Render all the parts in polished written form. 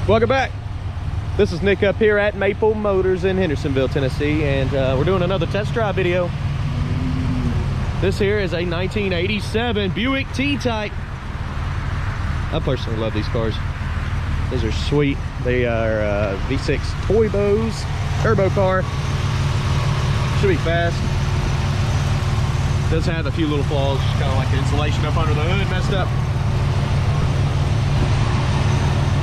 Welcome back. This is Nick up here at Maple Motors in Hendersonville, Tennessee, and we're doing another test drive video. This here is a 1987 Buick T-Type. I personally love these cars. These are sweet. They are V6 Toy Bows, turbo car. Should be fast. Does have a few little flaws, kind of like the insulation up under the hood messed up.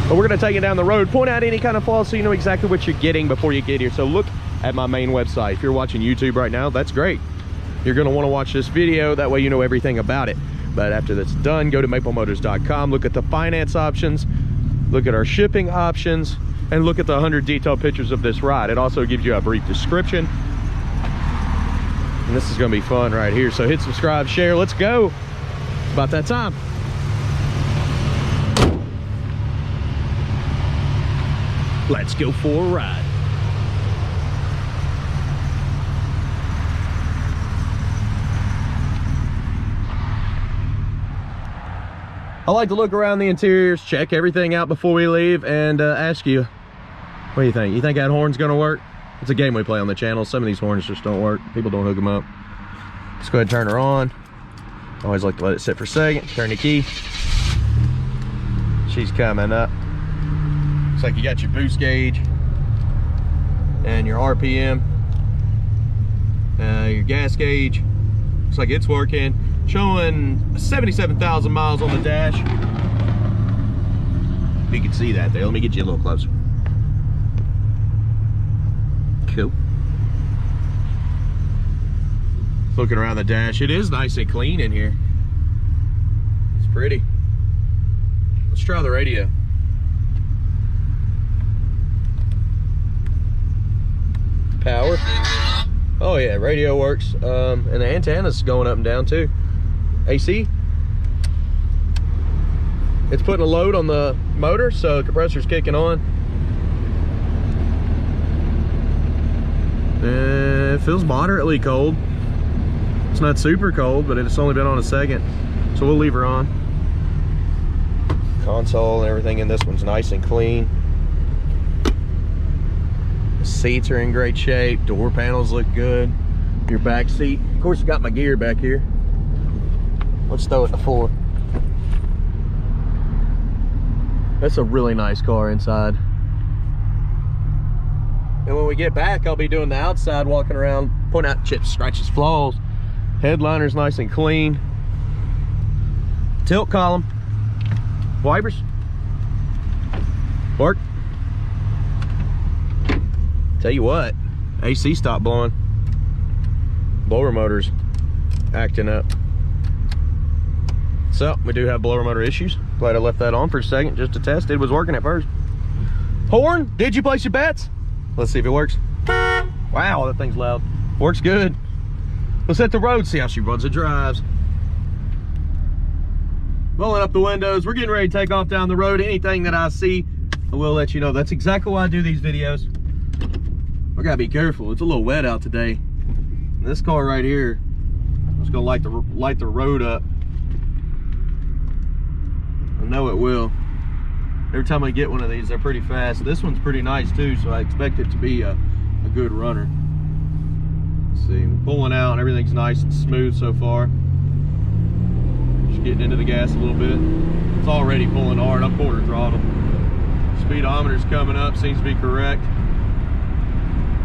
But we're gonna take it down the road, point out any kind of flaws so you know exactly what you're getting before you get here. So look at my main website. If you're watching YouTube right now, that's great. You're gonna wanna watch this video, that way you know everything about it. But after that's done, go to maplemotors.com, look at the finance options, look at our shipping options, and look at the 100 detailed pictures of this ride. It also gives you a brief description. And this is gonna be fun right here. So hit subscribe, share, let's go. It's about that time. Let's go for a ride. I like to look around the interiors, check everything out before we leave, and ask you, what do you think? You think that horn's gonna work? It's a game we play on the channel. Some of these horns just don't work. People don't hook them up. Let's go ahead and turn her on. I always like to let it sit for a second. Turn the key. She's coming up. Looks like you got your boost gauge and your RPM, your gas gauge. Looks like it's working. Showing 77,000 miles on the dash. If you can see that there, let me get you a little closer. Cool. Looking around the dash, it is nice and clean in here. It's pretty. Let's try the radio. Power. Oh yeah, radio works. And the antenna's going up and down too. AC. It's putting a load on the motor, so the compressor's kicking on. And it feels moderately cold. It's not super cold, but it's only been on a second. So we'll leave her on. Console and everything in this one's nice and clean. Seats are in great shape. Door panels look good. Your back seat. Of course, you got my gear back here. Let's throw it to the floor. That's a really nice car inside. And when we get back, I'll be doing the outside, walking around, pointing out chips, scratches, flaws. Headliner's nice and clean. Tilt column. Wipers. Work. Tell you what, AC stopped blowing. Blower motor's acting up. So, we do have blower motor issues. Glad I left that on for a second just to test. It was working at first. Horn, did you place your bets? Let's see if it works. Wow, that thing's loud. Works good. Let's hit the road, see how she runs and drives. Rolling up the windows. We're getting ready to take off down the road. Anything that I see, I will let you know. That's exactly why I do these videos. I gotta be careful. It's a little wet out today. And this car right here, I'm just gonna light the road up. I know it will. Every time I get one of these, they're pretty fast. This one's pretty nice too, so I expect it to be a good runner. Let's see, we're pulling out and everything's nice and smooth so far. Just getting into the gas a little bit. It's already pulling hard. I'm quarter throttle. Speedometer's coming up, seems to be correct.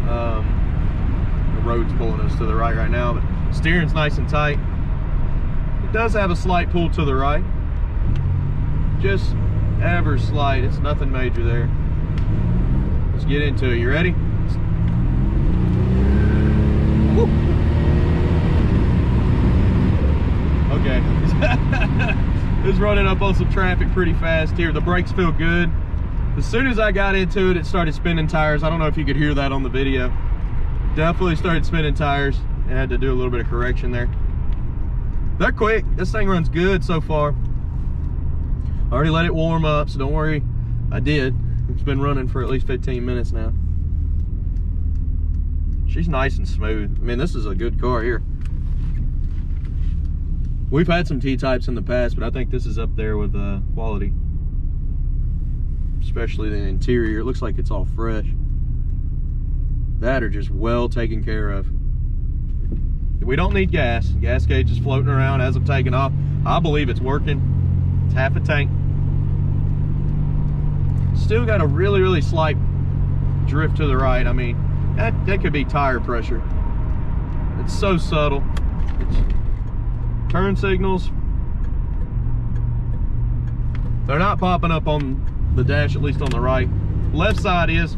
The road's pulling us to the right now, but steering's nice and tight. It does have a slight pull to the right. Just ever slight. It's nothing major there. Let's get into it. You ready? Woo. Okay. It's running up on some traffic pretty fast here. The brakes feel good. As soon as I got into it, it started spinning tires. I don't know if you could hear that on the video. Definitely started spinning tires. I had to do a little bit of correction there. They're quick. This thing runs good so far. I already let it warm up, so don't worry. I did. It's been running for at least 15 minutes now. She's nice and smooth. I mean, this is a good car here. We've had some T-types in the past, but I think this is up there with quality. especially the interior. It looks like it's all fresh. That are just well taken care of. We don't need gas. Gas gauge is floating around as I'm taking off. I believe it's working. It's half a tank. Still got a really, really slight drift to the right. I mean, that could be tire pressure. It's so subtle. It's turn signals. They're not popping up on the dash, at least on the right. Left side is.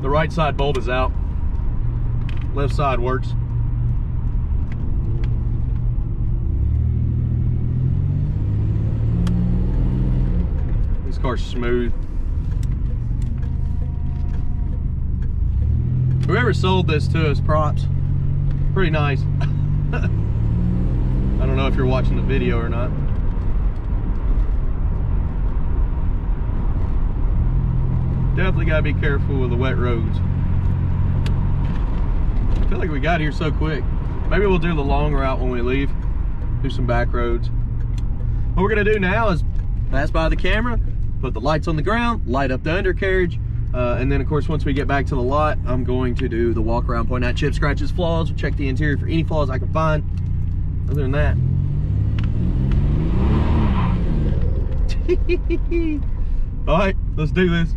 The right side bulb is out. Left side works. This car's smooth. Whoever sold this to us, props. Pretty nice. I don't know if you're watching the video or not. Definitely gotta be careful with the wet roads. I feel like we got here so quick. Maybe we'll do the long route when we leave. Do some back roads. What we're gonna do now is pass by the camera, put the lights on the ground, light up the undercarriage, and then of course once we get back to the lot, I'm going to do the walk around, point out chips, scratches, flaws, check the interior for any flaws I can find. Other than that. All right, let's do this.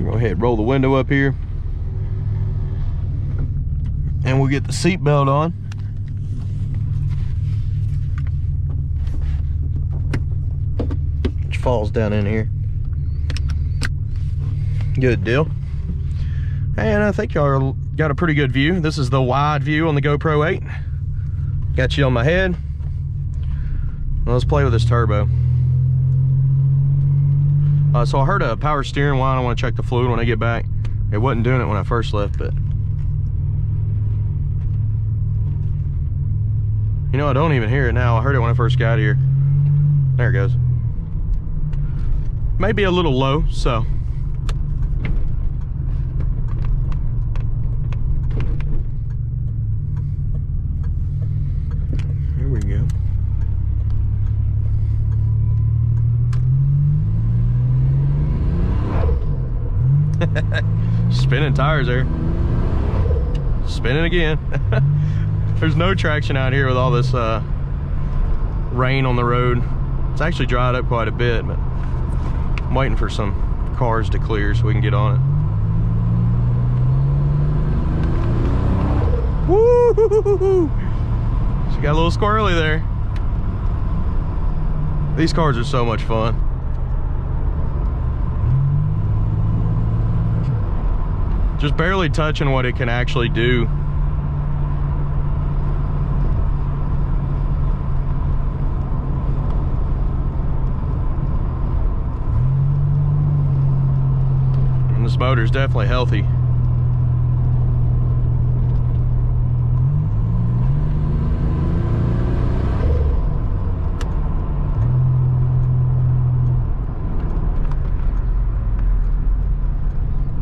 Go ahead, roll the window up here, and we'll get the seat belt on. Which falls down in here. Good deal. And I think y'all got a pretty good view. This is the wide view on the GoPro 8. Got you on my head. Well, let's play with this turbo. So I heard a power steering while. I want to check the fluid when I get back. It wasn't doing it when I first left, but you know, I don't even hear it now. I heard it when I first got here. There it goes. Maybe a little low, so here we go. Spinning tires there. Spinning again. There's no traction out here with all this rain on the road. It's actually dried up quite a bit, but I'm waiting for some cars to clear so we can get on it. Woo! She got a little squirrely there. These cars are so much fun. Just barely touching what it can actually do. And this motor is definitely healthy.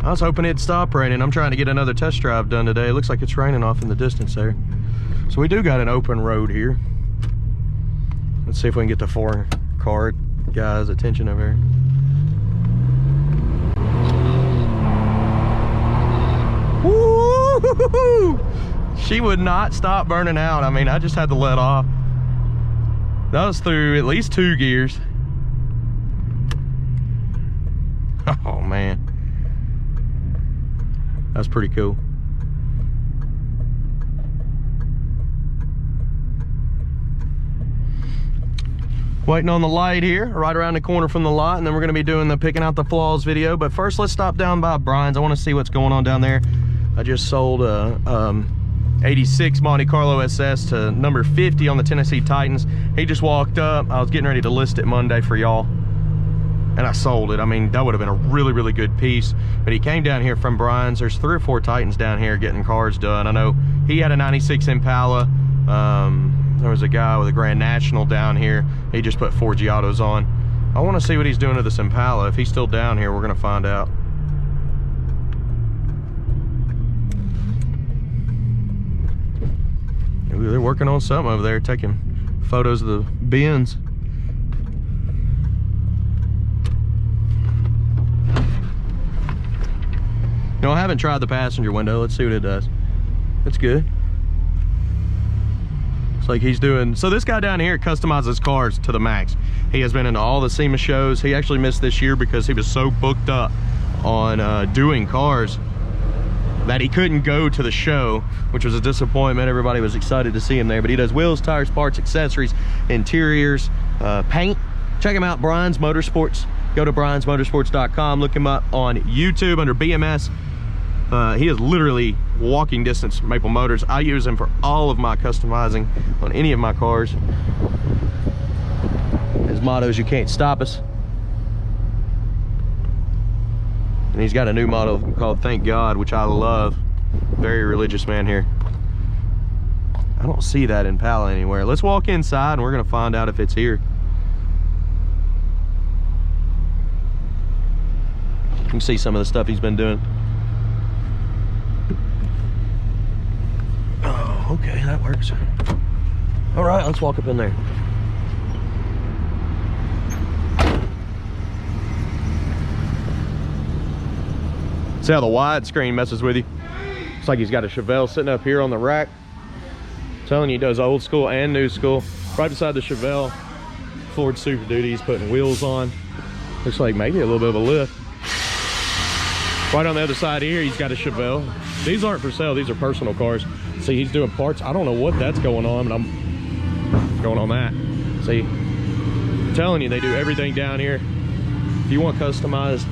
I was hoping it'd stop raining. I'm trying to get another test drive done today. It looks like it's raining off in the distance there. So we do got an open road here. Let's see if we can get the foreign car guy's attention over here. Woo! She would not stop burning out. I mean, I just had to let off. That was through at least 2 gears. Oh man. That's pretty cool. Waiting on the light here, right around the corner from the lot, and then we're gonna be doing the picking out the flaws video. But first, let's stop down by Brian's. I wanna see what's going on down there. I just sold a 86 Monte Carlo SS to number 50 on the Tennessee Titans. He just walked up. I was getting ready to list it Monday for y'all, and I sold it. I mean, that would have been a really, really good piece. But he came down here from Brian's. There's 3 or 4 Titans down here getting cars done. I know he had a 96 Impala. There was a guy with a Grand National down here. He just put 4 Giottos on. I want to see what he's doing to this Impala. If he's still down here, we're going to find out. Ooh, they're working on something over there, taking photos of the bins. No, I haven't tried the passenger window. Let's see what it does. It's good. It's like he's doing, so this guy down here customizes cars to the max. He has been into all the SEMA shows. He actually missed this year because he was so booked up on doing cars that he couldn't go to the show, which was a disappointment. Everybody was excited to see him there, but he does wheels, tires, parts, accessories, interiors, paint. Check him out, Brian's Motorsports. Go to briansmotorsports.com. Look him up on YouTube under BMS. He is literally walking distance from Maple Motors. I use him for all of my customizing on any of my cars. His motto is, "You can't stop us." And he's got a new model called Thank God, which I love. Very religious man here. I don't see that Impala anywhere. Let's walk inside and we're gonna find out if it's here. You can see some of the stuff he's been doing. Oh, okay, that works. All right, let's walk up in there. See how the widescreen messes with you? It's like he's got a Chevelle sitting up here on the rack. I'm telling you, he does old school and new school. Right beside the Chevelle Ford Super Duty, he's putting wheels on. Looks like maybe a little bit of a lift. Right on the other side here, he's got a Chevelle. These aren't for sale, these are personal cars. See, he's doing parts. I don't know what that's going on, but I'm going on that. See, I'm telling you, they do everything down here. If you want customized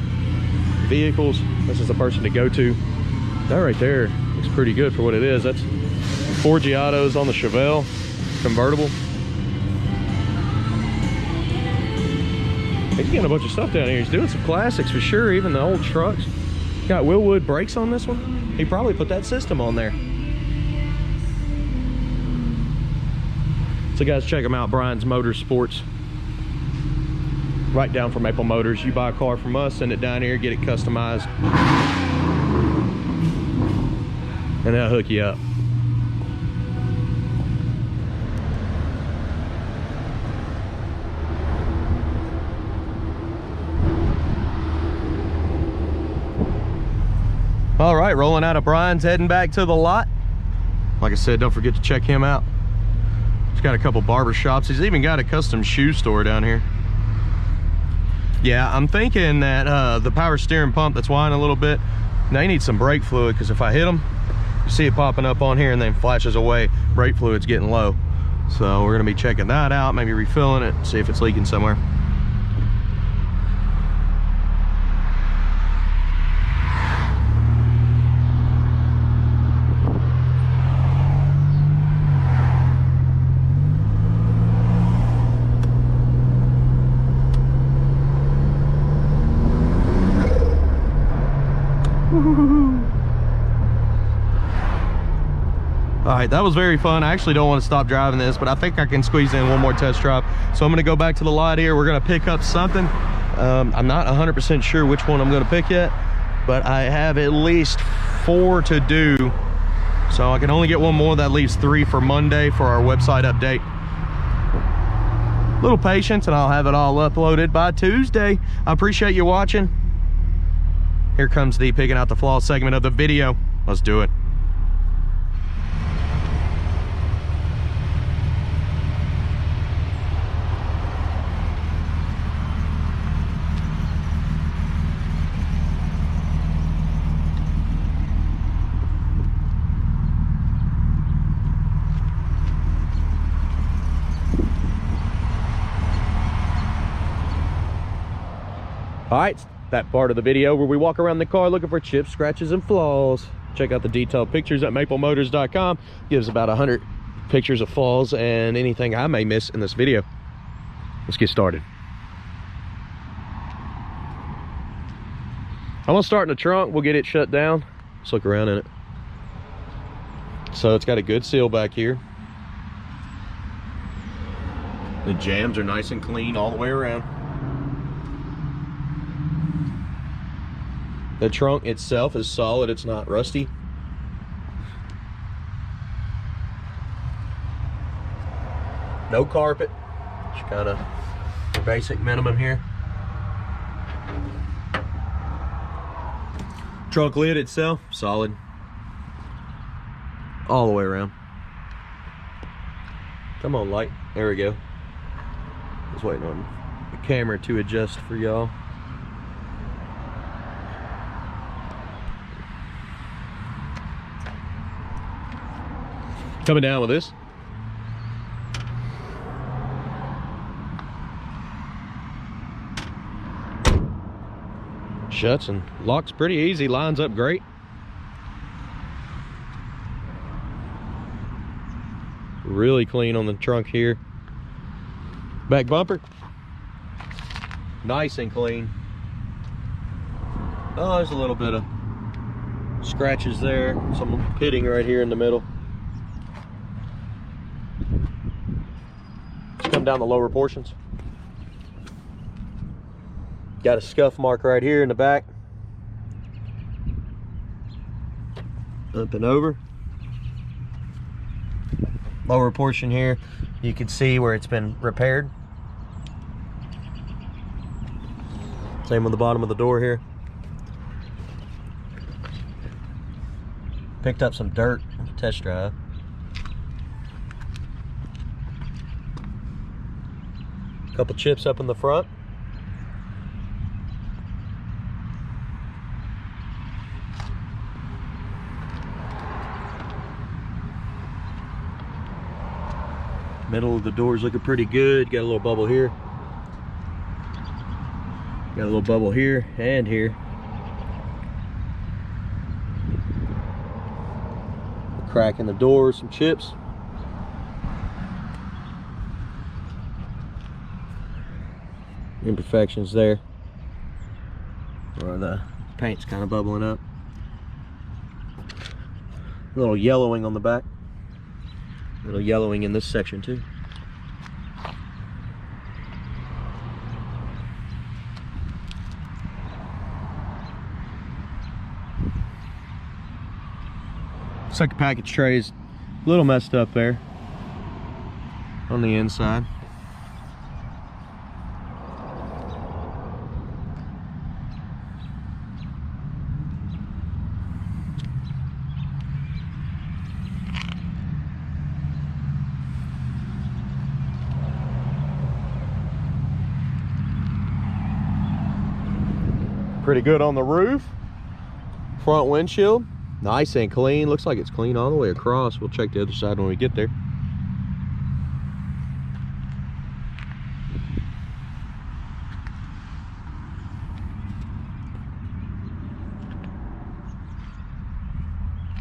vehicles, this is the person to go to. That right there looks pretty good for what it is. That's 4 Giottos on the Chevelle convertible. He's getting a bunch of stuff down here. He's doing some classics for sure, even the old trucks. Got Willwood brakes on this one. He probably put that system on there. So guys, check him out, Brian's Motorsports. Right down from Maple Motors. You buy a car from us, send it down here, get it customized, and they'll hook you up. All right, rolling out of Brian's, heading back to the lot. Like I said, don't forget to check him out. He's got a couple barber shops. He's even got a custom shoe store down here. Yeah, I'm thinking that the power steering pump that's whining a little bit, now you need some brake fluid, because if I hit them, you see it popping up on here and then flashes away. Brake fluid's getting low. So we're gonna be checking that out, maybe refilling it, see if it's leaking somewhere. All right, that was very fun. I actually don't want to stop driving this, but I think I can squeeze in one more test drive. So I'm gonna go back to the lot here. We're gonna pick up something. I'm not 100% sure which one I'm gonna pick yet, but I have at least 4 to do. So I can only get one more. That leaves 3 for Monday for our website update. Little patience and I'll have it all uploaded by Tuesday. I appreciate you watching. Here comes the picking out the flaw segment of the video. Let's do it. All right, that part of the video where we walk around the car looking for chips, scratches, and flaws. Check out the detailed pictures at maplemotors.com. Gives about 100 pictures of flaws and anything I may miss in this video. Let's get started. I'm gonna start in the trunk. We'll get it shut down. Let's look around in it. So it's got a good seal back here. The jams are nice and clean all the way around. The trunk itself is solid, it's not rusty. No carpet, just kind of basic minimum here. Trunk lid itself, solid. All the way around. Come on, light, there we go. Just waiting on the camera to adjust for y'all. Coming down with this. Shuts and locks pretty easy, lines up great. Really clean on the trunk here. Back bumper, nice and clean. Oh, there's a little bit of scratches there, some pitting right here in the middle. Come down the lower portions. Got a scuff mark right here in the back. Up and over. Lower portion here, you can see where it's been repaired. Same on the bottom of the door here. Picked up some dirt on the test drive. Couple chips up in the front. Middle of the door is looking pretty good. Got a little bubble here. Got a little bubble here and here. A crack in the door, some chips. Imperfections there, or the paint's kind of bubbling up. A little yellowing on the back, a little yellowing in this section too. Second package tray is a little messed up there on the inside. Pretty good on the roof. Front windshield, nice and clean. Looks like it's clean all the way across. We'll check the other side when we get there.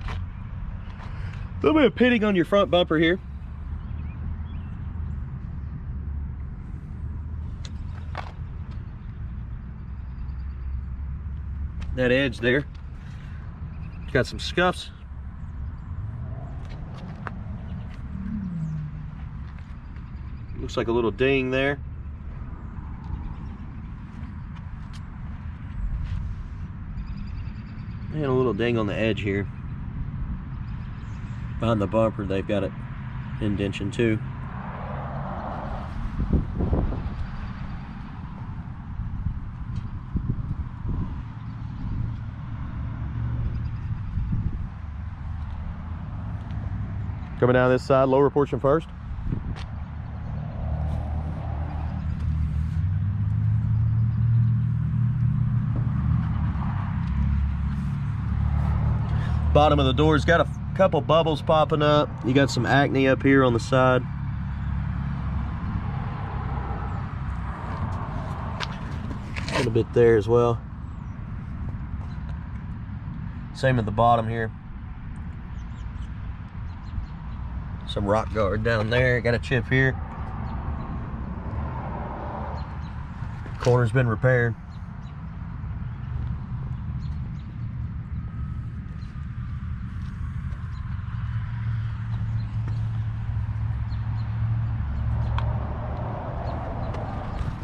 A little bit of pitting on your front bumper here. That edge there. Got some scuffs. Looks like a little ding there. And a little ding on the edge here. Behind the bumper, they've got it indention too. Coming down this side, lower portion first. Bottom of the door's got a couple bubbles popping up. You got some acne up here on the side. A little bit there as well. Same at the bottom here. Some rock guard down there. Got a chip here. Corner's been repaired.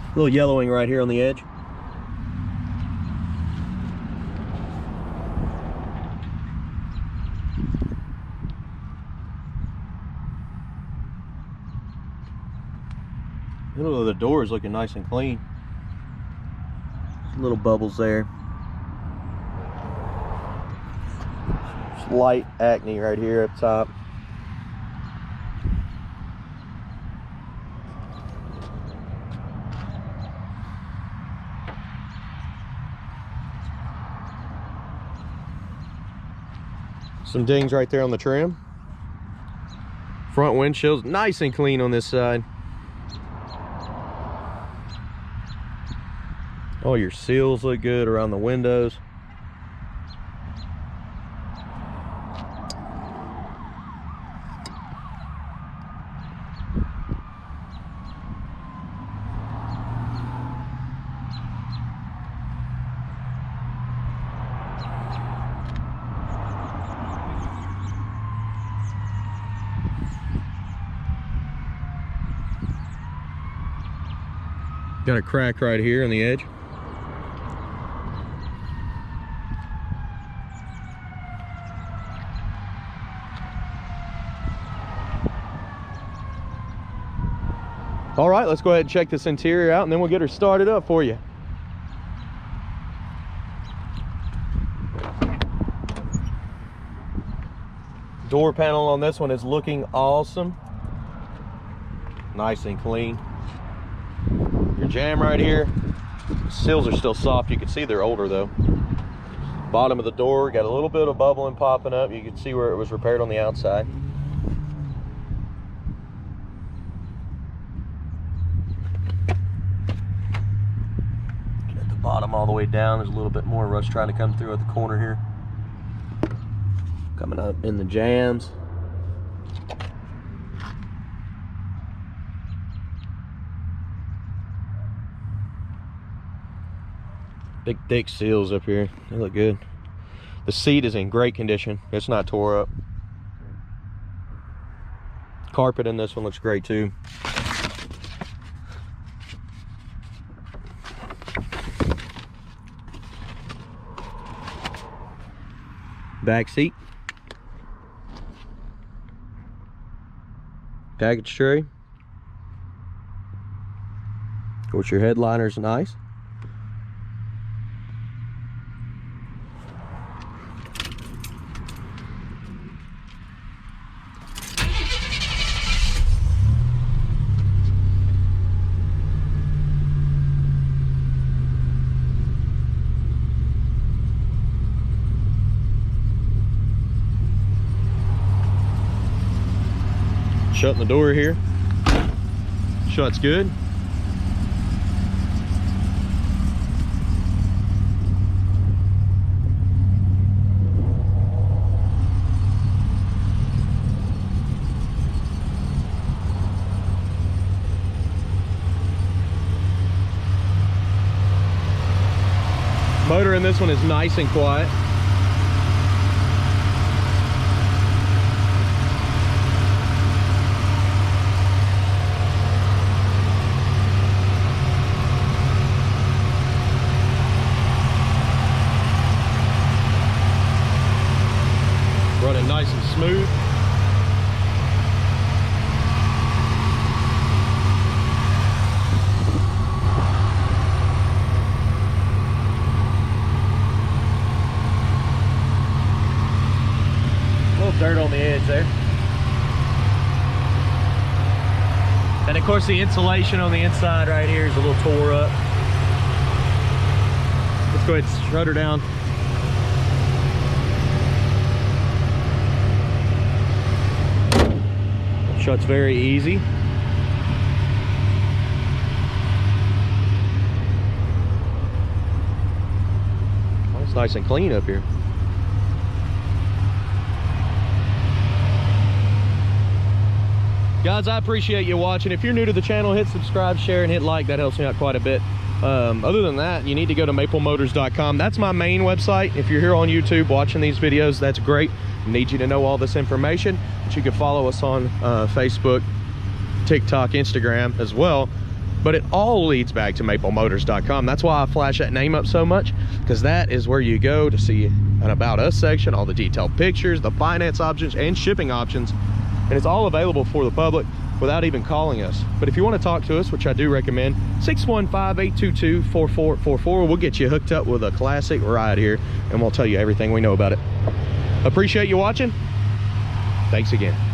A little yellowing right here on the edge. Middle of the door is looking nice and clean. Little bubbles there. Slight acne right here up top. Some dings right there on the trim. Front windshield's nice and clean on this side. All your seals look good around the windows. Got a crack right here on the edge. All right, let's go ahead and check this interior out and then we'll get her started up for you. Door panel on this one is looking awesome. Nice and clean. Your jamb right here. Seals are still soft. You can see they're older though. Bottom of the door, got a little bit of bubbling popping up. You can see where it was repaired on the outside. Bottom all the way down, there's a little bit more rust trying to come through at the corner here. Coming up in the jams. Big thick seals up here, they look good. The seat is in great condition, it's not tore up. Carpet in this one looks great too. Back seat, package tray. Of course, your headliner's nice. shutting the door here. Shuts good. Motor in this one is nice and quiet. Running nice and smooth. Dirt on the edge there. And of course the insulation on the inside right here is a little tore up. Let's go ahead and shut her down. Shuts very easy. Oh, it's nice and clean up here. Guys, I appreciate you watching. If you're new to the channel, hit subscribe, share, and hit like. That helps me out quite a bit. Other than that, you need to go to maplemotors.com. That's my main website. If you're here on YouTube watching these videos, that's great. I need you to know all this information. But you can follow us on Facebook, TikTok, Instagram as well. But it all leads back to maplemotors.com. That's why I flash that name up so much, because that is where you go to see an About Us section, all the detailed pictures, the finance options, and shipping options. And it's all available for the public without even calling us. But if you want to talk to us, which I do recommend, 615-822-4444. We'll get you hooked up with a classic ride here, and we'll tell you everything we know about it. Appreciate you watching. Thanks again.